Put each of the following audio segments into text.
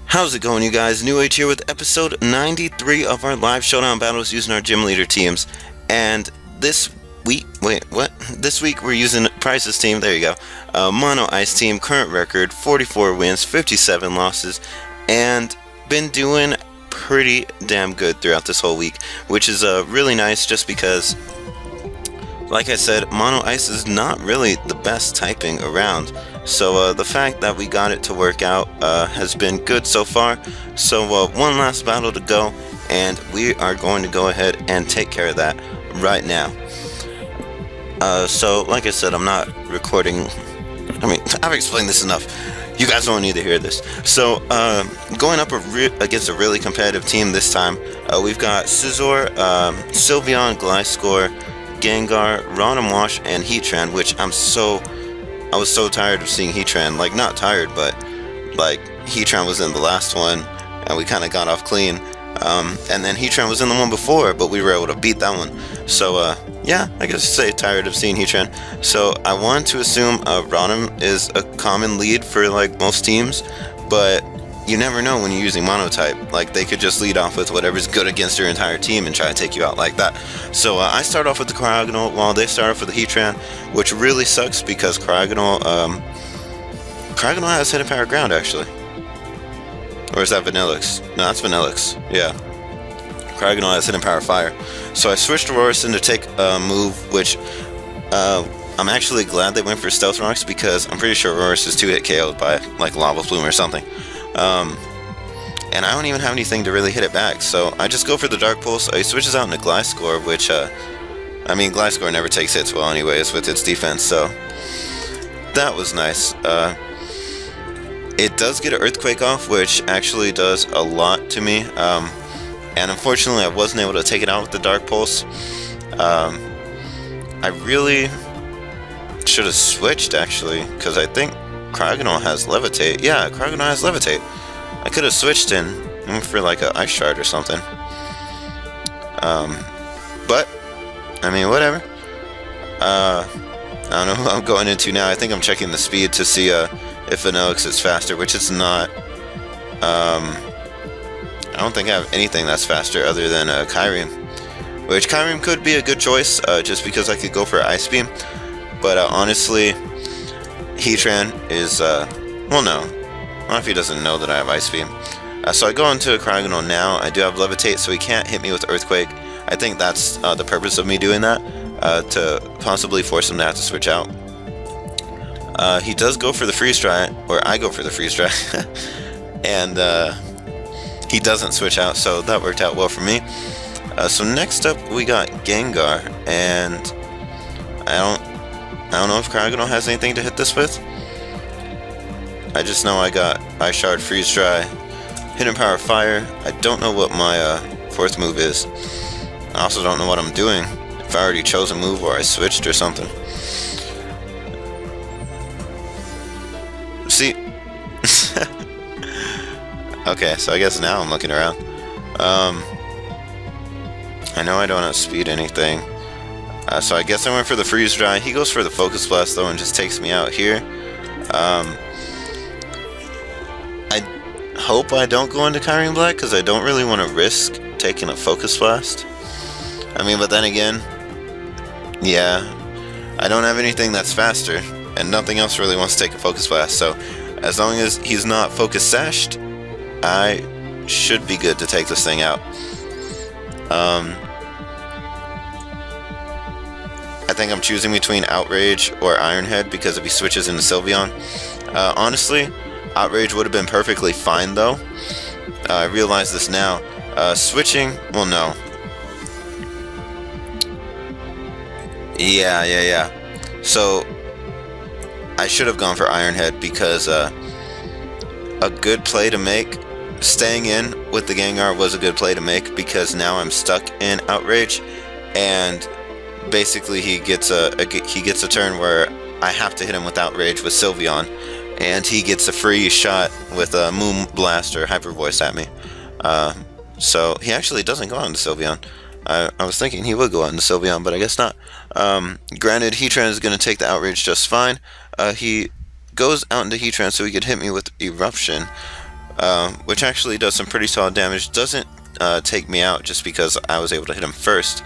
How's it going, you guys? NewAge here with episode 93 of our live Showdown battles using our gym leader teams. And this week, This week we're using Price's team, there you go. Mono Ice team, current record, 44 wins, 57 losses, and been doing pretty damn good throughout this whole week, which is really nice just because, like I said, Mono Ice is not really the best typing around. So the fact that we got it to work out has been good so far. So one last battle to go, and we are going to go ahead and take care of that right now. So like I said, I'm not recording. I mean, I've explained this enough. You guys don't need to hear this. So going up against a really competitive team this time, we've got Scizor, Sylveon, Gliscor, Gengar, Ron Wash, and Heatran, which I was so tired of seeing Heatran. Like, not tired, but like Heatran was in the last one and we kind of got off clean, and then Heatran was in the one before, but we were able to beat that one. So yeah, I guess you say tired of seeing Heatran. So I want to assume Rotom is a common lead for like most teams, but you never know when you're using monotype. Like, they could just lead off with whatever's good against your entire team and try to take you out like that. So I start off with the Cryogonal while they start off with the Heatran, which really sucks because Cryogonal has Hidden Power Ground, actually. Or is that Vanillix? No, that's Vanillix. Yeah. Cryogonal has Hidden Power Fire. So I switched ORAS in to take a move, which I'm actually glad they went for Stealth Rocks because I'm pretty sure ORAS is 2-hit KO'd by like Lava Plume or something. And I don't even have anything to really hit it back, so I just go for the Dark Pulse. He switches out into Gliscor, which, I mean, Gliscor never takes hits well anyways with its defense, so that was nice. It does get an Earthquake off, which actually does a lot to me, and unfortunately I wasn't able to take it out with the Dark Pulse. I really should have switched, actually, because I think Cryogonal has Levitate. Yeah, Cryogonal has Levitate. I could have switched in for like a Ice Shard or something. But I mean, whatever. I don't know who I'm going into now. I think I'm checking the speed to see if Vanillix is faster, which it's not. I don't think I have anything that's faster other than Kyurem, which Kyurem could be a good choice just because I could go for Ice Beam. But honestly, Heatran is, well, no. What if he doesn't know that I have Ice Beam? So I go into a Cryogonal now. I do have Levitate, so he can't hit me with Earthquake. I think that's the purpose of me doing that, to possibly force him to have to switch out. He does go for the Freeze Dry, or I go for the Freeze Dry, and he doesn't switch out, so that worked out well for me. So next up, we got Gengar, and I don't know if Cryogonal has anything to hit this with. I just know I got Ice Shard, Freeze Dry, Hidden Power Fire. I don't know what my fourth move is. I also don't know what I'm doing. If I already chose a move or I switched or something. See? Okay, so I guess now I'm looking around. I know I don't outspeed anything. So I guess I went for the Freeze Dry. He goes for the Focus Blast though and just takes me out here. I hope I don't go into Kyurem Black because I don't really want to risk taking a Focus Blast. I mean, but then again, yeah, I don't have anything that's faster and nothing else really wants to take a Focus Blast. So as long as he's not Focus Sashed, I should be good to take this thing out. I think I'm choosing between Outrage or Iron Head because if he switches into Sylveon. Honestly, Outrage would have been perfectly fine though. I realize this now. Switching, well, no. Yeah. So I should have gone for Iron Head because a good play to make, staying in with the Gengar was a good play to make because now I'm stuck in Outrage, and basically he gets a turn where I have to hit him with Outrage with Sylveon, and he gets a free shot with a Moon Blast or Hyper Voice at me. So he actually doesn't go on to Sylveon. I was thinking he would go out into Sylveon, but I guess not. Granted, Heatran is going to take the Outrage just fine. He goes out into Heatran so he could hit me with Eruption, which actually does some pretty solid damage. Doesn't take me out just because I was able to hit him first,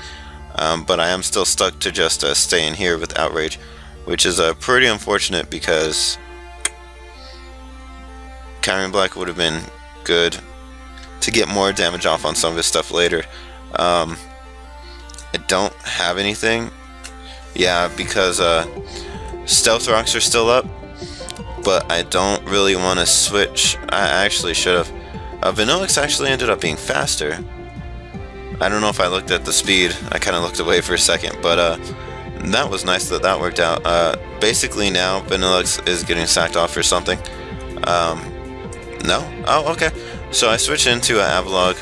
but I am still stuck to just staying here with Outrage, which is pretty unfortunate because Kyurem Black would have been good to get more damage off on some of his stuff later. I don't have anything. Yeah, because Stealth Rocks are still up, but I don't really want to switch. I actually should have. Vanillix actually ended up being faster. I don't know if I looked at the speed. I kind of looked away for a second, but that was nice that that worked out. Basically now Vanillix is getting sacked off for something. No? Oh, okay. So I switch into Avalugg.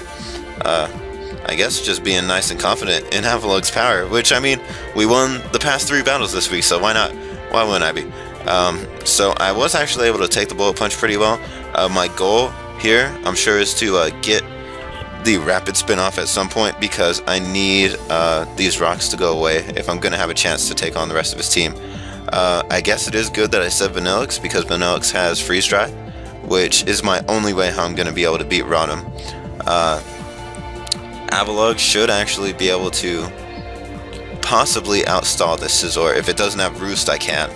I guess just being nice and confident in Avalugg's power, which, I mean, we won the past 3 battles this week, so why not? Why wouldn't I be? So I was actually able to take the Bullet Punch pretty well. My goal here, I'm sure, is to get the Rapid Spin off at some point, because I need these rocks to go away if I'm going to have a chance to take on the rest of his team. I guess it is good that I said Vanillix, because Vanillix has Freeze Dry, which is my only way how I'm going to be able to beat Rotom. Avalugg should actually be able to possibly outstall this Scizor. If it doesn't have Roost, I can.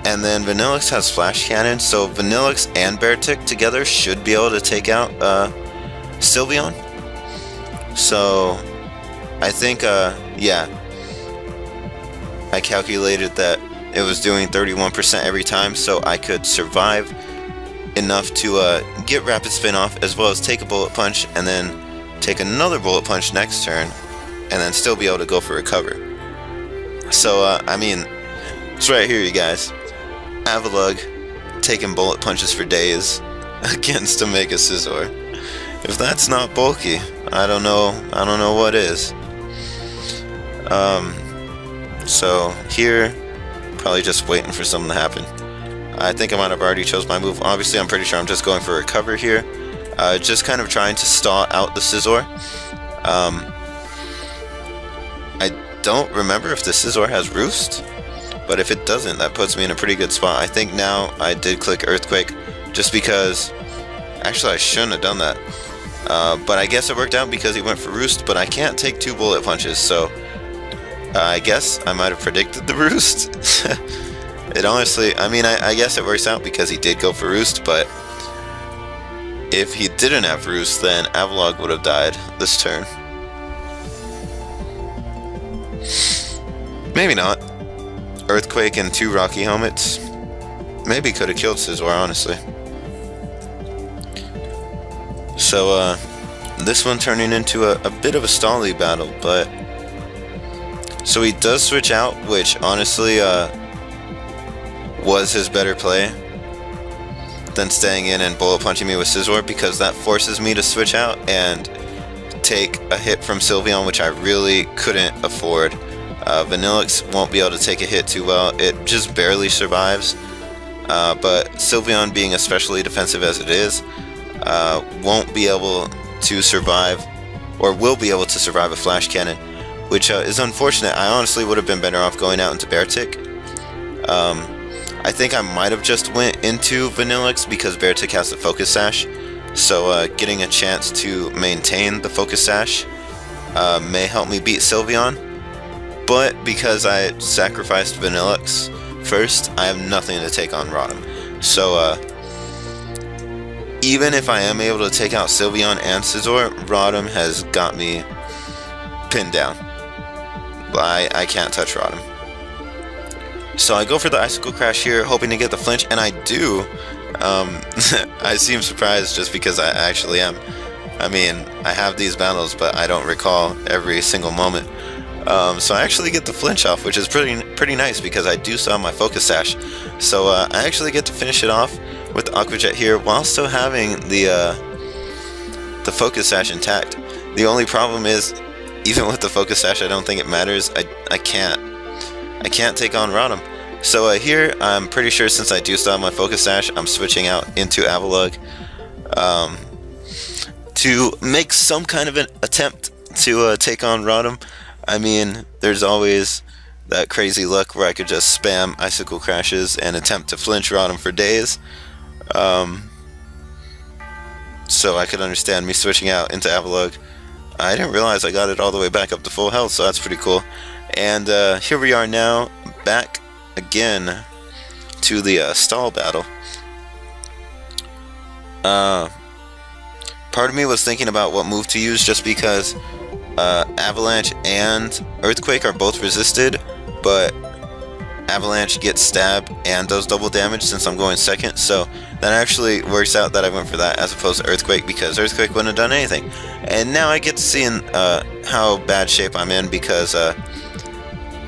And then Vanillix has Flash Cannon, so Vanillix and Beartick together should be able to take out Sylveon. So I think, yeah, I calculated that it was doing 31% every time, so I could survive enough to get Rapid Spin off, as well as take a Bullet Punch, and then take another Bullet Punch next turn, and then still be able to go for Recover. So, I mean, it's right here, you guys. Avalugg taking Bullet Punches for days against a Mega Scizor. If that's not bulky, I don't know what is. So here, probably just waiting for something to happen. I think I might have already chose my move. Obviously, I'm pretty sure I'm just going for Recover here. Just kind of trying to stall out the Scizor. I don't remember if the Scizor has Roost, but if it doesn't, that puts me in a pretty good spot. I think now I did click Earthquake, just because... Actually, I shouldn't have done that. But I guess it worked out because he went for Roost, but I can't take 2 Bullet Punches, so... I guess I might have predicted the Roost. It honestly, I mean, I guess it works out because he did go for Roost, but if he didn't have Roost, then Avalugg would have died this turn. Maybe not. Earthquake and 2 Rocky Helmets. Maybe could have killed Scizor, honestly. So, this one turning into a bit of a stally battle, but... So he does switch out, which honestly, was his better play than staying in and Bullet Punching me with Scizor, because that forces me to switch out and take a hit from Sylveon, which I really couldn't afford. Vanillix won't be able to take a hit too well. It just barely survives. But Sylveon, being especially defensive as it is, won't be able to survive, or will be able to survive a Flash Cannon, which is unfortunate. I honestly would have been better off going out into Beartick. I think I might have just went into Vanillix because Beartick has the Focus Sash, so getting a chance to maintain the Focus Sash may help me beat Sylveon. But because I sacrificed Vanillix first, I have nothing to take on Rotom. So even if I am able to take out Sylveon and Scizor, Rotom has got me pinned down. I can't touch Rotom. So I go for the Icicle Crash here, hoping to get the flinch, and I do. I seem surprised just because I actually am. I mean, I have these battles, but I don't recall every single moment. So I actually get the flinch off, which is pretty nice because I do still have my Focus Sash. So I actually get to finish it off with the Aqua Jet here while still having the Focus Sash intact. The only problem is, even with the Focus Sash, I don't think it matters. I can't take on Rotom. So here, I'm pretty sure since I do still have my Focus Sash, I'm switching out into Avalugg. to make some kind of an attempt to take on Rodham. I mean, there's always that crazy luck where I could just spam Icicle Crashes and attempt to flinch Rodham for days. So I could understand me switching out into Avalugg. I didn't realize I got it all the way back up to full health, so that's pretty cool. And here we are now, back again to the stall battle. Part of me was thinking about what move to use, just because Avalanche and Earthquake are both resisted, but Avalanche gets stab and does double damage since I'm going second, so that actually works out that I went for that as opposed to Earthquake, because Earthquake wouldn't have done anything. And now I get to see how bad shape I'm in, because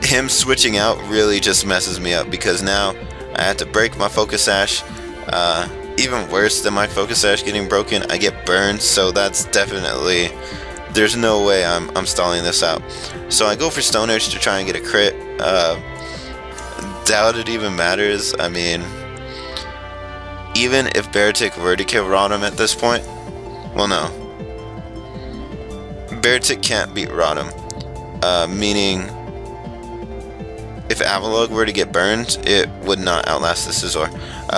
him switching out really just messes me up, because now I have to break my Focus Sash. Even worse than my Focus Sash getting broken, I get burned, so that's definitely, there's no way I'm stalling this out. So I go for Stone Edge to try and get a crit. Doubt it even matters. I mean, even if Beartic were to kill Rodham at this point, well, no. Beartic can't beat Rodham, meaning if Avalugg were to get burned, it would not outlast the Scizor.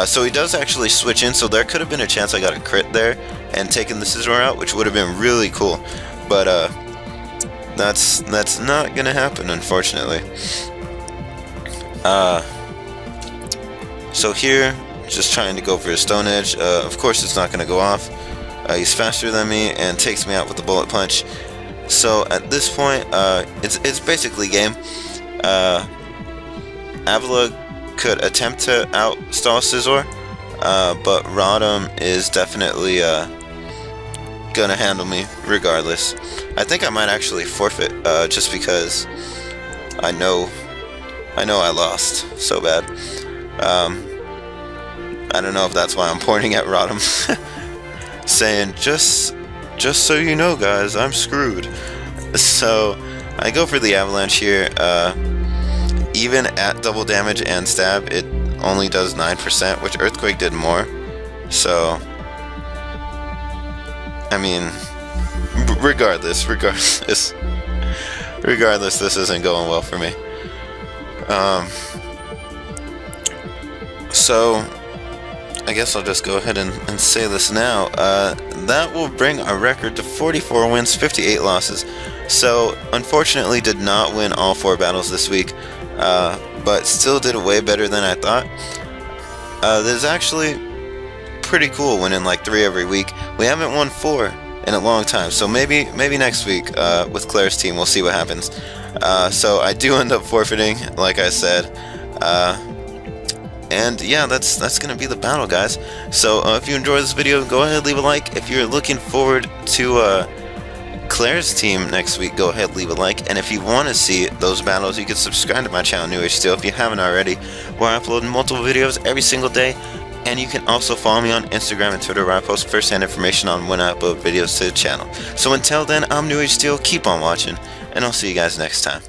So he does actually switch in, so there could have been a chance I got a crit there and taken the Scizor out, which would have been really cool. But that's not gonna happen, unfortunately. So here, just trying to go for a Stone Edge. Of course it's not gonna go off. He's faster than me and takes me out with the Bullet Punch. So at this point, it's basically game. Avalugg could attempt to outstall Scizor, but Rodham is definitely gonna handle me regardless. I think I might actually forfeit, just because I know I lost so bad. I don't know if that's why I'm pointing at Rodham, saying just so you know, guys, I'm screwed. So I go for the Avalanche here. Even at double damage and stab, it only does 9%, which Earthquake did more. So, I mean, regardless, this isn't going well for me. So, I guess I'll just go ahead and say this now. That will bring our record to 44 wins, 58 losses. So, unfortunately, did not win all 4 battles this week, but still did way better than I thought. This is actually pretty cool, winning like 3 every week. We haven't won 4 in a long time, so maybe next week with Claire's team we'll see what happens. So I do end up forfeiting, like I said, and yeah, that's gonna be the battle, guys. So if you enjoyed this video, go ahead, leave a like. If you're looking forward to Claire's team next week, go ahead, leave a like. And if you want to see those battles, you can subscribe to my channel, NewAgeSteel, if you haven't already, where I upload multiple videos every single day. And you can also follow me on Instagram and Twitter, where I post first-hand information on when I upload videos to the channel. So until then, I'm NewAgeSteel, keep on watching, and I'll see you guys next time.